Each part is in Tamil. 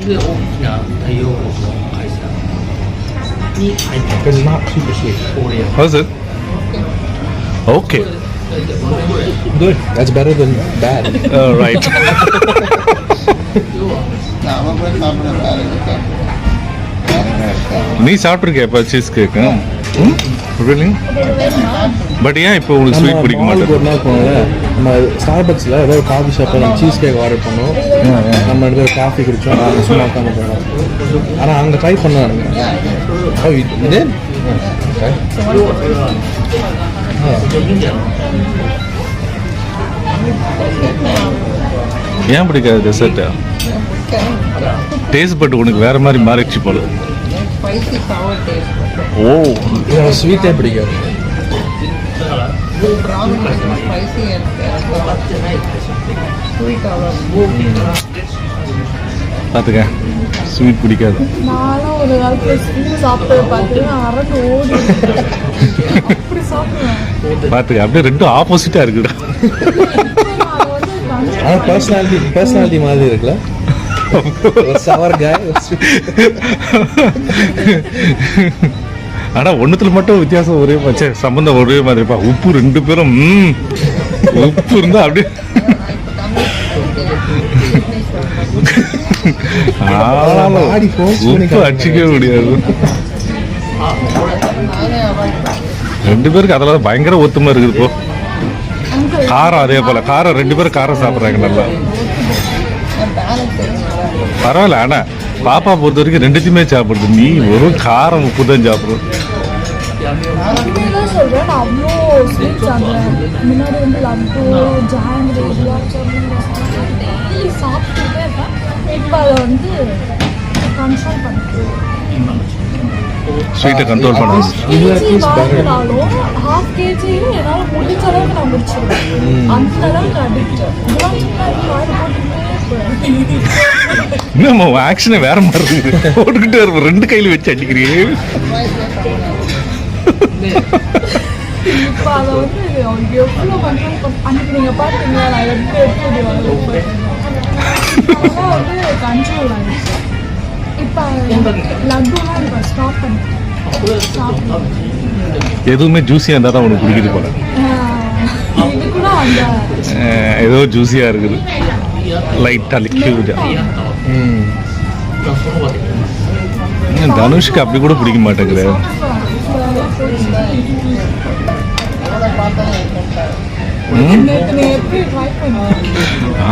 It's not super sweet. How's it? Okay. Good. That's better than bad. Right. நீ சாப்பிட்ருக்கியா இப்போ சீஸ் கேக்கு? ரியலி? பட் ஏன் இப்போ உங்களுக்கு ஸ்வீட் பிடிக்க மாட்டேங்குது? ஒரு நாள் போனோம்ல, நம்ம ஸ்டார்பக்ஸில் ஏதோ ஒரு காஃபி ஷாப்பில் நம்ம சீஸ் கேக் ஆர்டர் பண்ணோம். நம்ம எடுத்து காஃபி குடித்தோம், நாங்கள் சும்மா உட்காந்து போனோம். ஆனால் அங்கே ட்ரை பண்ணாங்க. இதே ஏன் பிடிக்காது டெசர்ட்டு? டேஸ்ட் பட் உனக்கு வேற மாதிரி மாறிடுச்சு போல. ஓ, ஸ்வீட்டே பிடிக்காது. பார்த்துக்க, ஸ்வீட் பிடிக்காது. நானும் ஒரு காலத்துல ஸ்வீட் சாப்பிட்டு பார்த்து அரண்டு ஓடி அப்படி சாப்பிடுவேன். பார்த்துக்க, அப்படியே ரெண்டும் ஆப்போசிட்டா இருக்குடா. ஆனால் பர்சனாலிட்டி மாதிரி இருக்குல்ல. ஆனா ஒண்ணுத்துல மட்டும் வித்தியாசம் ஒரே மாதிரி, சம்பந்தம் ஒரே மாதிரிப்பா. உப்பு ரெண்டு பேரும் உப்பு இருந்தா அப்படியே உப்பு அடிச்சிக்கவே முடியாது. ரெண்டு பேருக்கு அதெல்லாம் பயங்கர ஒத்துமை இருக்குது. இப்போ காரம் அதே போல, காரம் ரெண்டு பேரும் காரம் சாப்பிட்றாங்க நல்லா. பரவாயில்ல, ஆனா பாப்பா பொறுத்த வரைக்கும் ரெண்டுத்தையுமே சாப்பிடுது. நீ ஒரு காரம் உப்பு தான் சாப்பிடுறது. சொல்றேன், நான் அவ்வளோ ஸ்வீட் சாப்பிடுவேன். முன்னாடி வந்து லட்டு, ஜாங்கிரி, குலாப் ஜாமுன் சாப்பிட்டுட்டே இருப்பேன். இப்போ அதை வந்து கண்ட்ரோல் பண்ணிட்டு ஸ்வீட்டை கண்ட்ரோல் பண்ணணும். வாங்கினாலும் ஹாஃப் கேஜியும் என்னால் முடிஞ்ச அளவுக்கு நான் முடிச்சிடுவேன். அந்த அளவுக்கு அடிக்ட். இன்னும் ஆக்ஷனை வேற மாதிரி இருக்குது. போட்டுக்கிட்டே இருப்போம், ரெண்டு கையில வச்சு அடிக்கிறீங்க. இப்போ அதை வந்து எவ்வளோ கண்ட்ரோல் அன்னைக்கு நீங்கள் பார்த்தீங்களா, நான் எப்படி வந்து கண்ட்ரோல் ஆகிடுச்சு. இப்போ லட்டுலாம் இப்போ ஸ்டாப் பண்ணிட்டேன். எதுவுமே ஜூஸியா இருந்தா தான் உனக்கு பிடிக்குது போல. இது கூட அந்த ஏதோ ஜூஸியா இருக்குது, லைட்டா லிக்விடா. தனுஷ்க்கு அப்படி கூட பிடிக்க மாட்டேங்குது.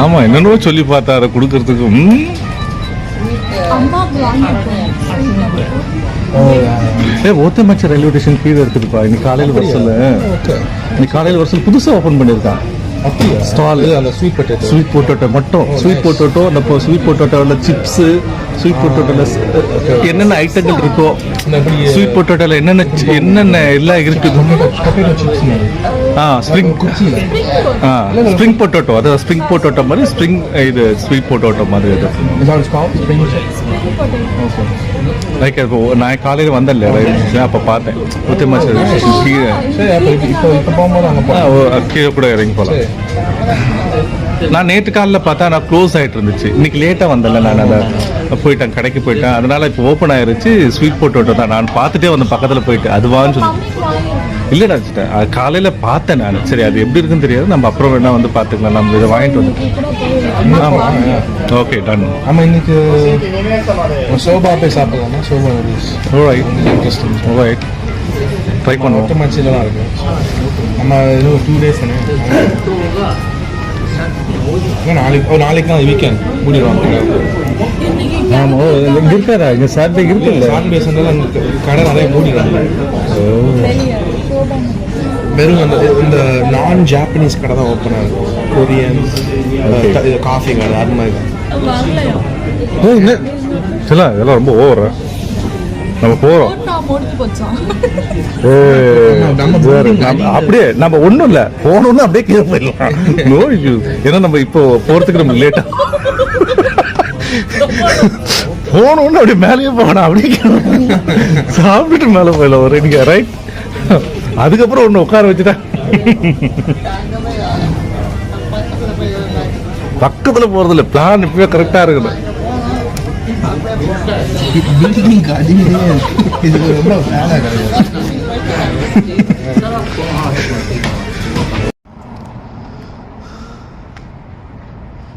ஆமா, என்னென்னோ சொல்லி பார்த்தா அதை கொடுக்கறதுக்கு. ஓத்த மச்ச ரயில்வே ஸ்டேஷன் கீழே இருக்குதுப்பா. இன்னைக்கு காலையில் வருஷம் புதுசாக ஓப்பன் பண்ணியிருக்கான் ஸ்டால். அந்த ஸ்வீட் பொட்டேட்டோ மட்டும், ஸ்வீட் பொட்டேட்டோ, அந்த ஸ்வீட் பொட்டேட்டோவில் சிப்ஸு, ஸ்வீட் பொட்டேட்டோவில் என்னென்ன ஐட்டங்கள் இருக்கோ, ஸ்வீட் பொட்டேட்டோவில் என்னென்ன எல்லாம் இருக்குது. ஸ்ப்ரிங் பொட்டேட்டோ, அதாவது ஸ்ப்ரிங் பொட்டேட்டோ மாதிரி, ஸ்ப்ரிங் இது ஸ்வீட் பொட்டேட்டோ மாதிரி. அது லைக் இப்போ நான் காலையில் வந்தேன்ல, அப்போ பார்த்தேன் கீழே. கீழே கூட இறங்கி போகலாம். நான் நேற்று காலையில் பார்த்தா நான் க்ளோஸ் ஆகிட்டு இருந்துச்சு. இன்னைக்கு லேட்டாக வந்தேன்ல, நான் அதை போயிட்டேன், கடைக்கு போயிட்டேன். அதனால இப்போ ஓப்பன் ஆயிருச்சு. ஸ்வீட் பொட்டேட்டோ தான் நான் பார்த்துட்டே வந்தேன் பக்கத்தில் போயிட்டு. அதுவான்னு சொல்லி இல்லைடா வச்சுட்டேன். அது காலையில் பார்த்தேன் நான். சரி, அது எப்படி இருக்குன்னு தெரியாது, நம்ம அப்புறம் வேணா வந்து பார்த்துக்கலாம். நம்ம இதை வாங்கிட்டு வந்துட்டோம். ஆமாம், ஓகே, டன். ஆமாம், இன்னைக்கு சோபா போய் சாப்பிடலாமா? Sofa interesting. ரைட், ட்ரை பண்ணுவோம். மச்சில் தான் இருக்கு. நம்ம இன்னும் 2 days தானே. நாளைக்கு தான் வீக்கெண்ட் மூடிடுவாங்க. ஆமாம், இங்கே இருக்காதா? இங்கே சாட்டர்டே இருக்குல்ல, சாட்டர்டே சண்டே கடை நிறைய மூடிடுவாங்க. வெறும் இந்த நான் ஜாப்பனீஸ் கடை தான் ஓப்பன் ஆகுது. கொரியன், காஃபி கடை, அது மாதிரி தான். சரி, இதெல்லாம் ரொம்ப ஓவரா. நம்ம போறோம் அப்படியே, நம்ம ஒண்ணும் இல்ல, போனோம்னு அப்படியே கீழே போயிடலாம். No issues. ஏன்னா நம்ம இப்போ போறதுக்கு நம்ம லேட்டா போனோம்னு அப்படியே மேலேயே போகணும். அப்படியே சாப்பிட்டுட்டு மேலே போயிடலாம் ஒரு நீங்க. ரைட், அதுக்கப்புறம் ஒன்று உட்கார வச்சுட்டா பக்கத்தில் போறது இல்லை. பிளான் இப்பவே கரெக்டா இருக்குது. பில்டிங் அடியே இது ரொம்ப வேலை கிடையாது.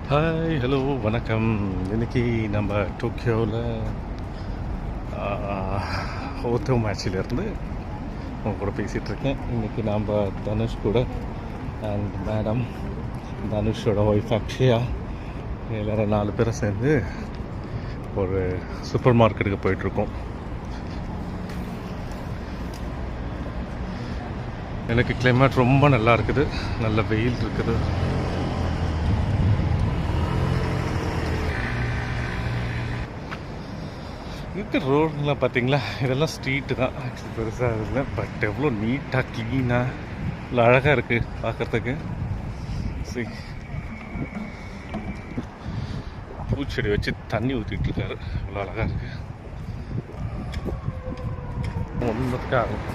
ஹாய், ஹலோ, வணக்கம். இன்னைக்கு நம்ம டோக்கியோவில் ஓத்தோ மேட்சிலேருந்து உங்க கூட பேசிகிட்ருக்கேன். இன்றைக்கி நாம் தனுஷ் கூட அண்ட் மேடம், தனுஷோட ஒய்ஃப் அக்ஷயா, எல்லோரும் 4 பேரும் சேர்ந்து ஒரு சூப்பர் மார்க்கெட்டுக்கு போயிட்டுருக்கோம். எனக்கு கிளைமேட் ரொம்ப நல்லா இருக்குது, நல்ல வெயில் இருக்குது. இருக்க ரோடுலாம் பார்த்தீங்களா, இதெல்லாம் ஸ்ட்ரீட்டு தான், ஆக்சுவலி பெருசாக இல்லை. பட் எவ்வளோ நீட்டாக க்ளீனாக இல்லை அழகாக இருக்குது பார்க்குறதுக்கு. சரி, பூச்செடி வச்சு தண்ணி ஊற்றிட்டு இருக்காரு, இவ்வளோ அழகாக இருக்குது. ஒன்றுக்கு ஆகும்.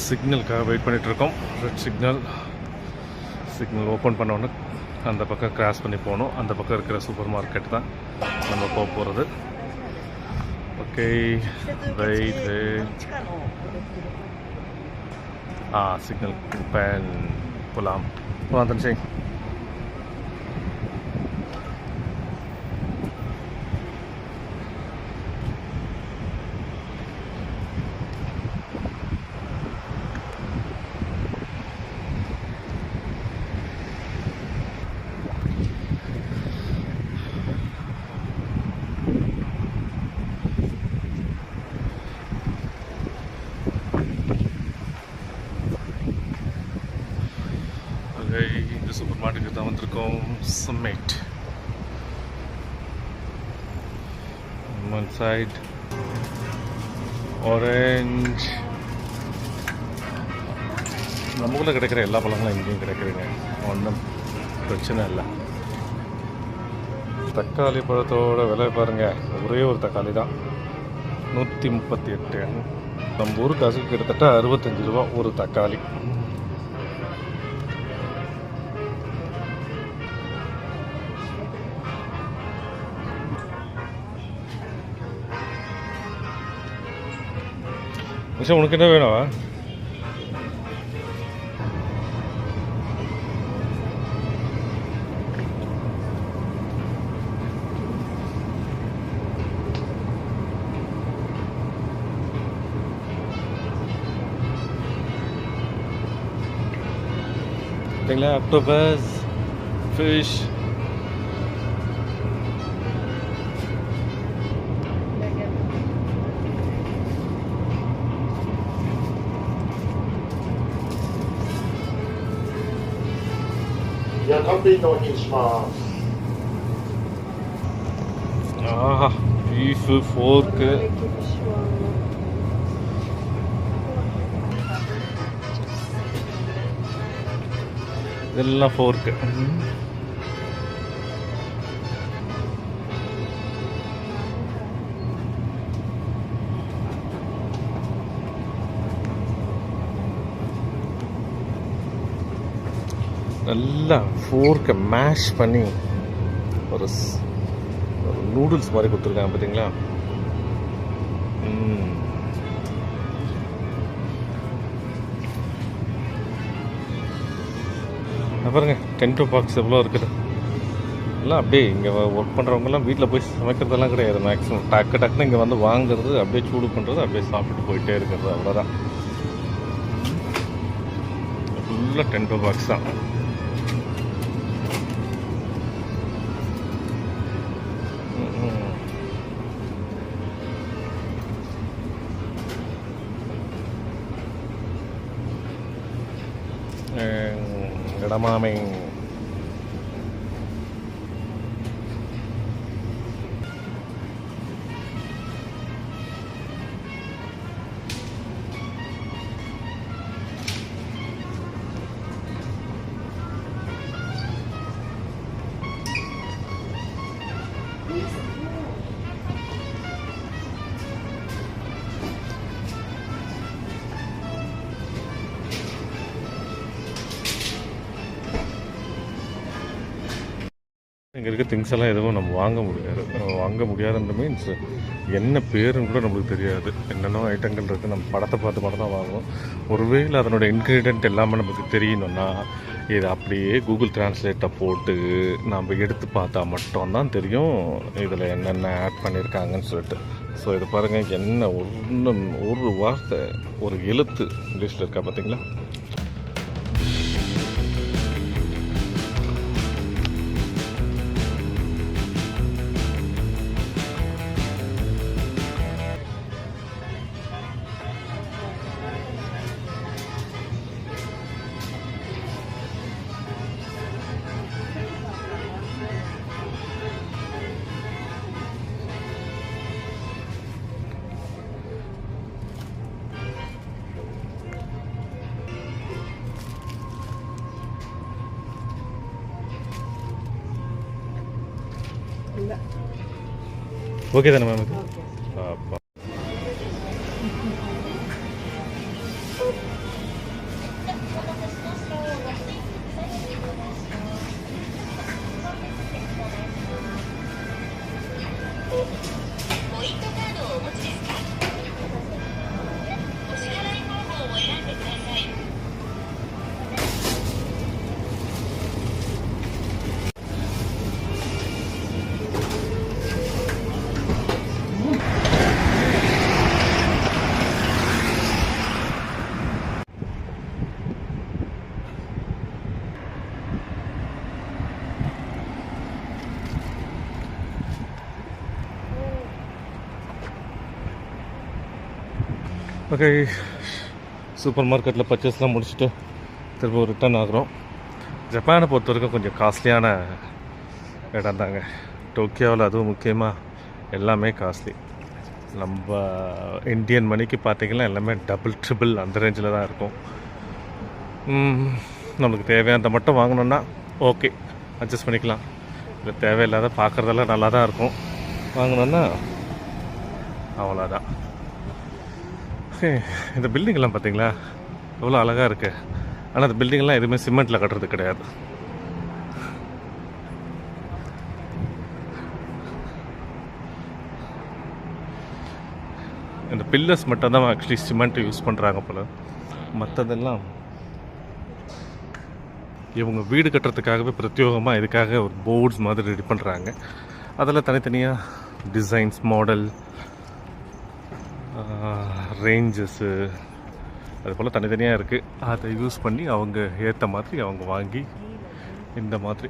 சிக்னலுக்காக வெயிட் பண்ணிகிட்ருக்கோம். ரெட் சிக்னல் ஓப்பன் பண்ணோன்னு அந்த பக்கம் கிராஸ் பண்ணி போகணும். அந்த பக்கம் இருக்கிற சூப்பர் மார்க்கெட் தான் நம்ம போக போகிறது. Okay, wait. சிக்னல் பேன் போகலாம். தனுஷ், இந்த சூப்பர் மார்க்கெட்டுக்கு தான் வந்திருக்கோம். சம்மிட் ஒன் சைட் ஆரஞ்ச். நம்ம ஊரில் கிடைக்கிற எல்லா பழங்களும் இங்கேயும் கிடைக்கிறீங்க, ஒன்றும் பிரச்சனை இல்லை. தக்காளி பழத்தோட விலை பாருங்கள், ஒரே ஒரு தக்காளி தான் 138. நம்ம ஊர் காசுக்கு கிட்டத்தட்ட 65 ரூபா ஒரு தக்காளி. விஷயம் உனக்கு என்ன வேணாவா? பார்த்தீங்களா, ஆக்டோபஸ், ஃபிஷ். பீஃபு, ஃபோர்க்கு, இதெல்லாம் ஃபோர்க்கு. நல்லா ஃபோர்க்கை மேஷ் பண்ணி ஒரு நூடுல்ஸ் மாதிரி கொடுத்துருக்காங்க பார்த்தீங்களா. பாருங்க, டென்டோ பாக்ஸ் எவ்வளோ இருக்குது. எல்லாம் அப்படியே இங்கே ஒர்க் பண்ணுறவங்கலாம் வீட்டில் போய் சமைக்கிறதெல்லாம் கிடையாது. மேக்ஸிமம் டக்குன்னு இங்கே வந்து வாங்குறது, அப்படியே சூடு பண்ணுறது, அப்படியே சாப்பிட்டு போயிட்டே இருக்கிறது, அவ்வளோதான். ஃபுல்லாக டென்டோ பாக்ஸ் தான். இடமாமை இங்கே இருக்க திங்ஸ் எல்லாம் எதுவும் நம்ம வாங்க முடியாதுன்ற மீன்ஸ் என்ன பேருன்னு கூட நம்மளுக்கு தெரியாது. என்னென்ன ஐட்டங்கள் இருக்குது, நம்ம படத்தை பார்த்து தான் வாங்குவோம். ஒருவேளை அதனோட இன்க்ரீடியன்ட் எல்லாமே நமக்கு தெரியணும்னா இதை அப்படியே கூகுள் டிரான்ஸ்லேட்டை போட்டு நம்ம எடுத்து பார்த்தா மட்டும்தான் தெரியும் இதில் என்னென்ன ஆட் பண்ணியிருக்காங்கன்னு சொல்லிட்டு. ஸோ இது பாருங்கள், என்ன ஒரு வார்த்தை ஒரு எழுத்து இங்கிலீஷில் இருக்கா பார்த்தீங்களா? ஓகே தானே மேம்? அப்பா ஓகே, சூப்பர் மார்க்கெட்டில் பர்ச்சேஸ்லாம் முடிச்சுட்டு திரும்ப ரிட்டர்ன் ஆகிறோம். ஜப்பானை பொறுத்த வரைக்கும் கொஞ்சம் காஸ்ட்லியான இடம் தாங்க. டோக்கியோவில் அதுவும் முக்கியமாக எல்லாமே காஸ்ட்லி. நம்ம இந்தியன் மணிக்கு பார்த்திங்கன்னா எல்லாமே டபுள் ட்ரிபிள் அந்த ரேஞ்சில் தான் இருக்கும். நம்மளுக்கு தேவையானதை மட்டும் வாங்கணுன்னா ஓகே, அட்ஜஸ்ட் பண்ணிக்கலாம். இல்லை தேவையில்லாத பார்க்குறதெல்லாம் நல்லா தான் இருக்கும், வாங்கணுன்னா அவ்வளோதான். இந்த பில்டிங்கெல்லாம் பார்த்தீங்களா எவ்வளோ அழகாக இருக்குது. ஆனால் அந்த பில்டிங்கெல்லாம் எதுவுமே சிமெண்ட்டில் கட்டுறது கிடையாது. இந்த பில்லர்ஸ் மட்டும் தான் ஆக்சுவலி சிமெண்ட் யூஸ் பண்ணுறாங்க போல். மற்றதெல்லாம் இவங்க வீடு கட்டுறதுக்காகவே பிரத்யேகமாக இதுக்காக ஒரு போர்ட்ஸ் மாதிரி ரெடி பண்ணுறாங்க. அதில் தனித்தனியாக டிசைன்ஸ், மாடல், ரேஞ்சஸ்ஸு அது போல் தனித்தனியாக இருக்குது. அதை யூஸ் பண்ணி அவங்க ஏற்ற மாதிரி அவங்க வாங்கி இந்த மாதிரி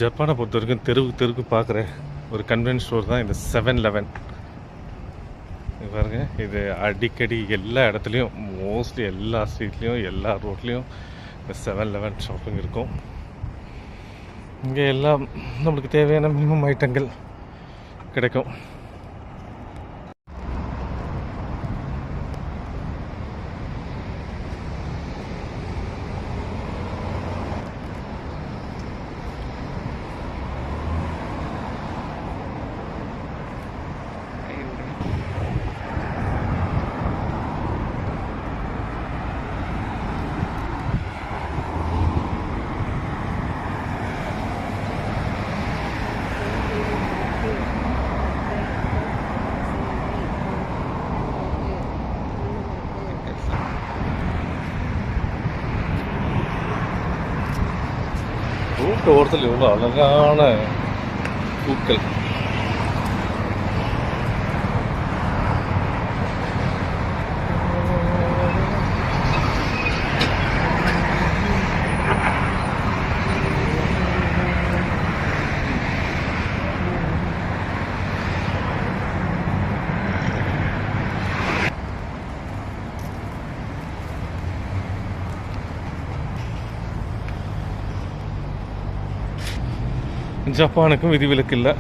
ஜப்பானை பொறுத்த வரைக்கும் தெருக்கு பார்க்குற ஒரு கன்வென்ஸ் ஸ்டோர் தான் இந்த 7-Eleven. பாருங்க, இது அடிக்கடி எல்லா இடத்துலையும், மோஸ்ட்லி எல்லா ஸ்ட்ரீட்லேயும் எல்லா ரோட்லேயும் இந்த 7-Eleven ஷாப்பிங் இருக்கும். இங்கே எல்லாம் நம்மளுக்கு தேவையான மினிமம் ஐட்டங்கள் கிடைக்கும். ரோட்டு ஓரத்தில் எவ்வளோ அழகான பூக்கள். ஜப்பானுக்கும் விதிவிலக்கு இல்லை.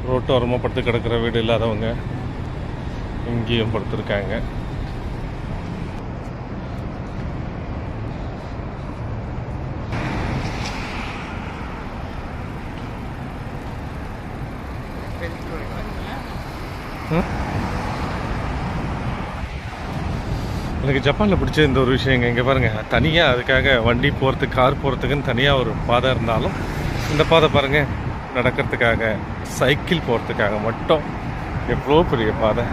ரோட்டோரமாக படுத்து கிடக்கிற வீடு இல்லாதவங்க இங்கேயும் படுத்துருக்காங்க. எனக்கு ஜப்பானில் பிடிச்ச இந்த ஒரு விஷயங்க இங்கே பாருங்கள், தனியாக அதுக்காக வண்டி போகிறதுக்கு கார் போகிறதுக்குன்னு தனியாக ஒரு பாதை இருந்தாலும் இந்த பாதை பாருங்கள், நடக்கிறதுக்காக சைக்கிள் போகிறதுக்காக மட்டும் எவ்வளோ பெரிய பாதை.